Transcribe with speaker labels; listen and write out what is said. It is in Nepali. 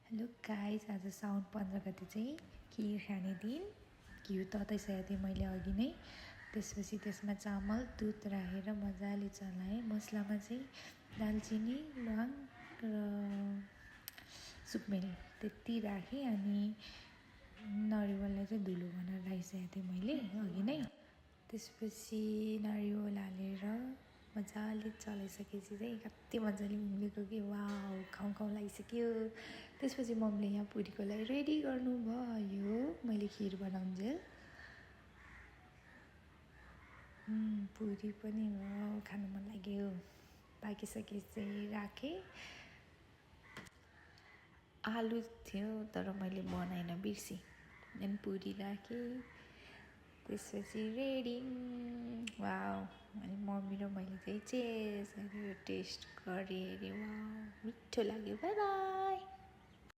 Speaker 1: हेलो गाइस, आज साउन 15 गते चाहिँ खिर खाने दिन। घिउ तताइसकेको थिएँ मैले अघि नै। त्यसपछि त्यसमा चामल दुध राखेर मजाले चलाएँ। मसलामा चाहिँ दालचिनी, ल्वाङ र सुकमेल त्यति राखेँ। अनि नरिवललाई चाहिँ धुलो बनाएर राखिसकेको थिएँ मैले अघि नै। त्यसपछि नरिवल हालेर मजाले चलाइसकेपछि चाहिँ कति मजाले उम्लेको कि वाउ, खाउँ खाउँ लागिसक्यो। त्यसपछि मम्मीले यहाँ पुरीको लागि रेडी गर्नुभयो। मैले खिर बनाउन्जेल पुरी पनि हो, खानु मन लाग्यो। पाकिसकेपछि चाहिँ राखेँ। आलु थियो तर मैले बनाइन, बिर्सेँ। अनि पुरी राखेँ। त्यसपछि रेडी। वाउ। अनि मम्मी र मैले चाहिँ टेस्ट गरेँ। वाउ, मिठो लाग्यो। By by.